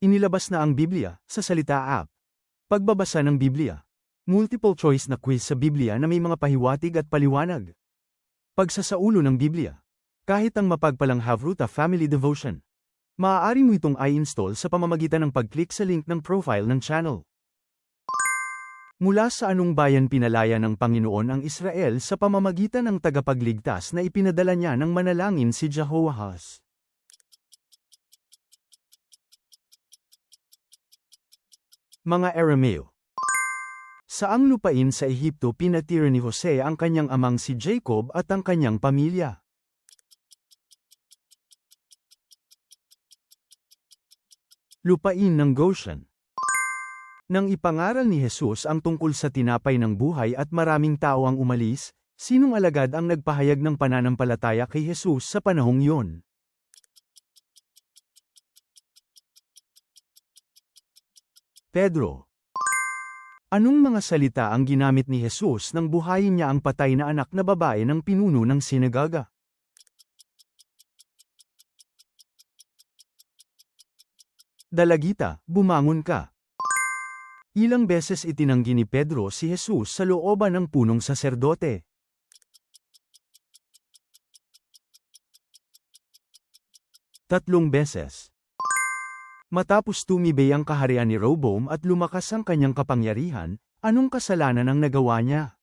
Inilabas na ang Biblia sa Salita App. Pagbabasa ng Biblia. Multiple choice na quiz sa Biblia na may mga pahiwatig at paliwanag. Pagsasaulo ng Biblia. Kahit ang mapagpalang Havruta Family Devotion. Maaari mo itong i-install sa pamamagitan ng pag-click sa link ng profile ng channel. Mula sa anong bayan pinalaya ng Panginoon ang Israel sa pamamagitan ng tagapagligtas na ipinadala niya ng manalangin si Jehoahaz? Mga Arameo. Saang lupain sa Ehipto pinatira ni Jose ang kanyang amang si Jacob at ang kanyang pamilya? Lupain ng Goshen. Nang ipangaral ni Jesus ang tungkol sa tinapay ng buhay at maraming tao ang umalis, sinong alagad ang nagpahayag ng pananampalataya kay Jesus sa panahong iyon? Pedro. Anong mga salita ang ginamit ni Jesus nang buhayin niya ang patay na anak na babae ng pinuno ng sinagoga? Dalagita, bumangon ka. Ilang beses itinanggi ni Pedro si Jesus sa looban ng punong saserdote? 3 beses. Matapos tumibay ang kaharian ni Rehoboam at lumakas ang kanyang kapangyarihan, anong kasalanan ang nagawa niya?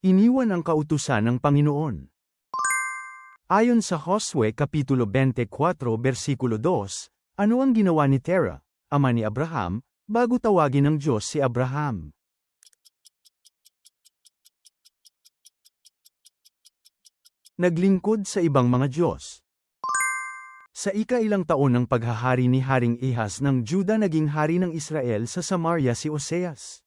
Iniwan ang kautusan ng Panginoon. Ayon sa Josue Kapitulo 24 versikulo 2, ano ang ginawa ni Terah, ama ni Abraham, bago tawagin ng Diyos si Abraham? Naglingkod sa ibang mga Diyos. Sa ika-ilang taon ng paghahari ni Haring Ahaz ng Juda naging hari ng Israel sa Samaria si Oseas.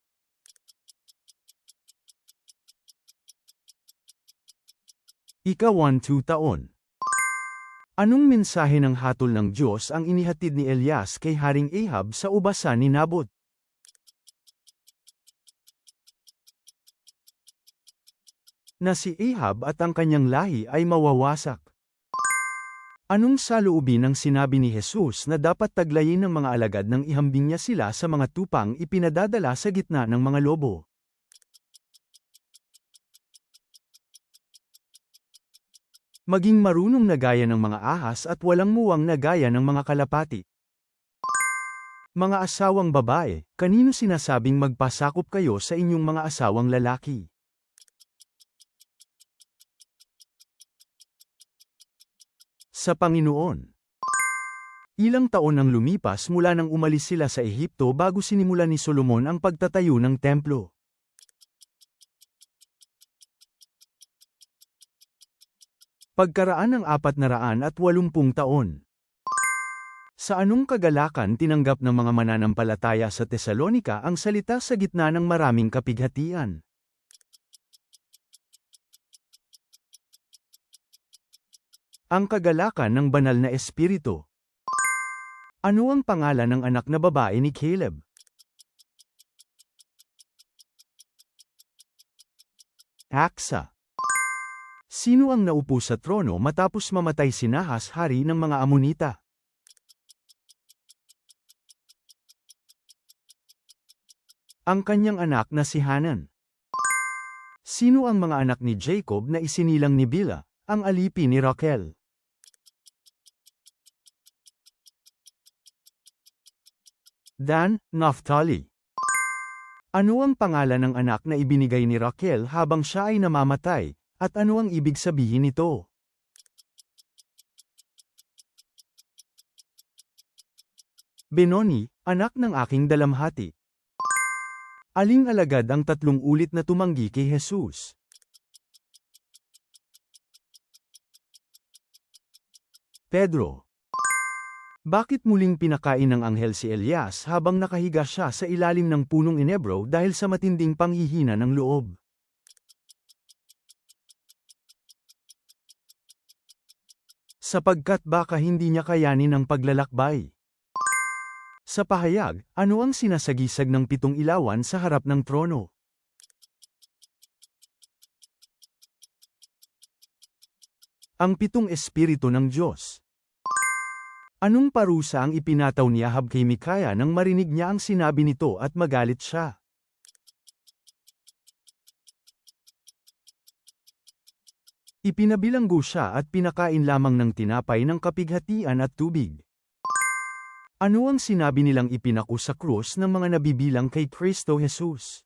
Ika-12 taon. Anong mensahe ng hatol ng Diyos ang inihatid ni Elias kay Haring Ahab sa ubasan ni Nabot? Na si Ahab at ang kanyang lahi ay mawawasak. Anong saloobin ang sinabi ni Jesus na dapat taglayin ng mga alagad nang ihambing niya sila sa mga tupang ipinadadala sa gitna ng mga lobo? Maging marunong na gaya ng mga ahas at walang muwang na gaya ng mga kalapati. Mga asawang babae, kanino sinasabing magpasakop kayo sa inyong mga asawang lalaki? Sa Panginoon. Ilang taon ang lumipas mula nang umalis sila sa Ehipto bago sinimulan ni Solomon ang pagtatayo ng templo. Pagkaraan ng 480 taon. Sa anong kagalakan tinanggap ng mga mananampalataya sa Tesalonika ang salita sa gitna ng maraming kapighatian? Ang kagalakan ng banal na espiritu. Ano ang pangalan ng anak na babae ni Caleb? Aksa. Sino ang naupo sa trono matapos mamatay si Nahas, hari ng mga Amonita? Ang kanyang anak na si Hanan. Sino ang mga anak ni Jacob na isinilang ni Bilha, ang alipin ni Rachel? Dan, Naphtali. Ano ang pangalan ng anak na ibinigay ni Rachel habang siya ay namamatay? At ano ang ibig sabihin nito? Benoni, anak ng aking dalamhati. Aling alagad ang 3 ulit na tumanggi kay Jesus? Pedro. Bakit muling pinakain ng anghel si Elias habang nakahiga siya sa ilalim ng punong inebro dahil sa matinding panghihina ng loob? Sapagkat baka hindi niya kayanin ang paglalakbay. Sa pahayag, ano ang sinasagisag ng 7 ilawan sa harap ng trono? Ang 7 Espiritu ng Diyos. Anong parusa ang ipinataw ni Ahab kay Mikaya nang marinig niya ang sinabi nito at magalit siya? Ipinabilanggo siya at pinakain lamang ng tinapay ng kapighatian at tubig. Ano ang sinabi nilang ipinako sa krus ng mga nabibilang kay Kristo Jesus?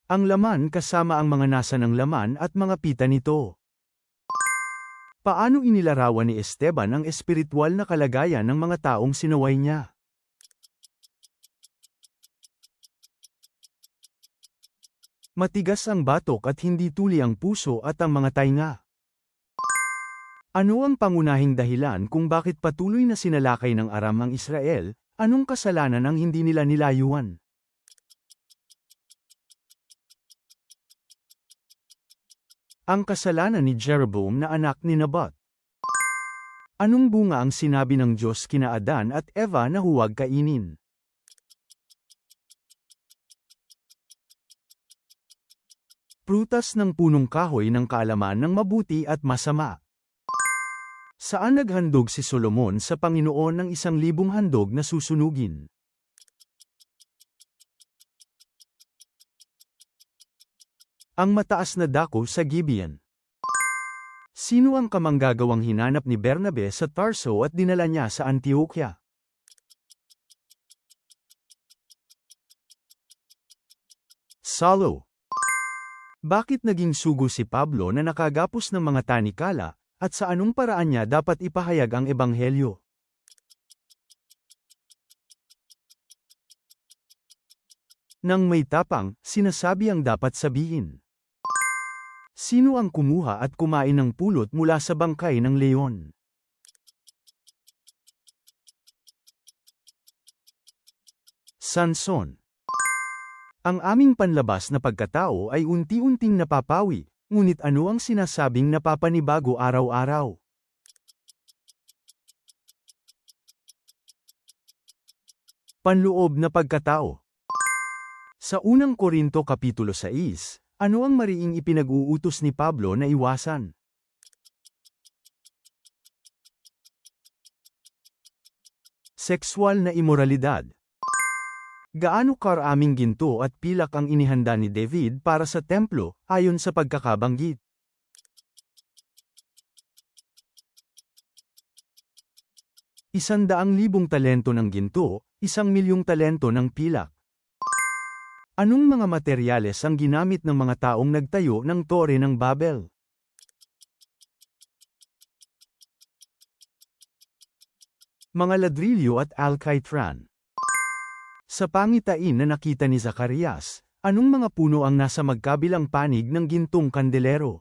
Ang laman kasama ang mga nasa ng laman at mga pita nito. Paano inilarawan ni Esteban ang espiritual na kalagayan ng mga taong sinaway niya? Matigas ang batok at hindi tuli ang puso at ang mga tainga. Ano ang pangunahing dahilan kung bakit patuloy na sinalakay ng Aram ang Israel? Anong kasalanan ang hindi nila nilayuan? Ang kasalanan ni Jeroboam na anak ni Nabat. Anong bunga ang sinabi ng Diyos kina Adan at Eva na huwag kainin? Prutas ng punong kahoy ng kaalaman ng mabuti at masama. Saan naghandog si Solomon sa Panginoon ng 1,000 handog na susunugin? Ang mataas na dako sa Gibeon. Sino ang kamanggagawang hinanap ni Bernabe sa Tarso at dinala niya sa Antioquia? Saulo. Bakit naging sugo si Pablo na nakagapos ng mga tanikala, at sa anong paraan niya dapat ipahayag ang ebanghelyo? Nang may tapang, sinasabi ang dapat sabihin. Sino ang kumuha at kumain ng pulot mula sa bangkay ng leon? Sanson. Ang aming panlabas na pagkatao ay unti-unting napapawi, ngunit ano ang sinasabing napapanibago araw-araw? Panloob na pagkatao. Sa unang Korinto Kapitulo 6, ano ang mariing ipinag-uutos ni Pablo na iwasan? Sexual na imoralidad. Gaano karaming ginto at pilak ang inihanda ni David para sa templo, ayon sa pagkakabanggit? ₱100,000 talento ng ginto, 1,000,000 talento ng pilak. Anong mga materyales ang ginamit ng mga taong nagtayo ng Tore ng Babel? Mga ladrilyo at alcaitran. Sa pangitain na nakita ni Zacarias, anong mga puno ang nasa magkabilang panig ng gintong kandelero?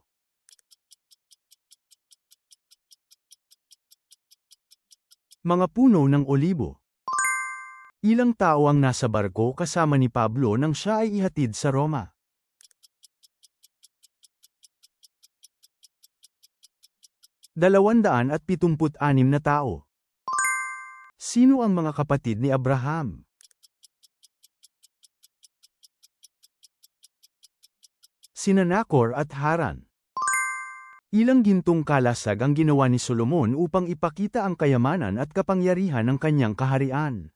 Mga puno ng olibo. Ilang tao ang nasa barko kasama ni Pablo nang siya ay ihatid sa Roma? ₱276 na tao. Sino ang mga kapatid ni Abraham? Sina Nacor at Haran. Ilang gintong kalasag ang ginawa ni Solomon upang ipakita ang kayamanan at kapangyarihan ng kanyang kaharian?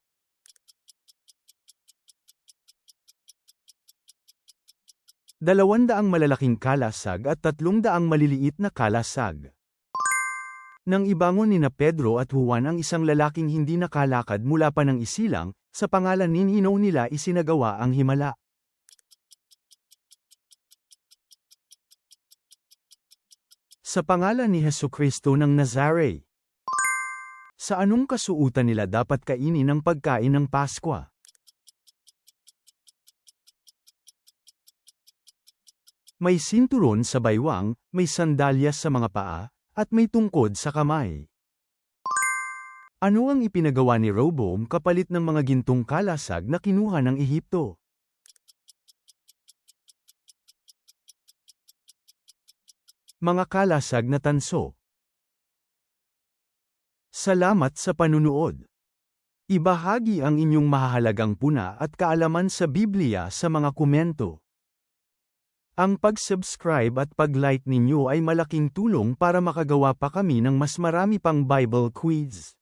200 malalaking kalasag at 300 maliliit na kalasag. Nang ibangon nina Pedro at Juan ang isang lalaking hindi nakalakad mula pa ng isilang, sa pangalan ninino nila isinagawa ang himala. Sa pangalan ni Hesukristo ng Nazare. Sa anong kasuutan nila dapat kainin ang pagkain ng Paskwa? May sinturon sa baywang, may sandalyas sa mga paa, at may tungkod sa kamay. Ano ang ipinagawa ni Rehoboam kapalit ng mga gintong kalasag na kinuha ng Ehipto? Mga kalasag na tanso. Salamat sa panunood. Ibahagi ang inyong mahahalagang puna at kaalaman sa Biblia sa mga komento. Ang pag-subscribe at pag-like ninyo ay malaking tulong para makagawa pa kami ng mas marami pang Bible quiz.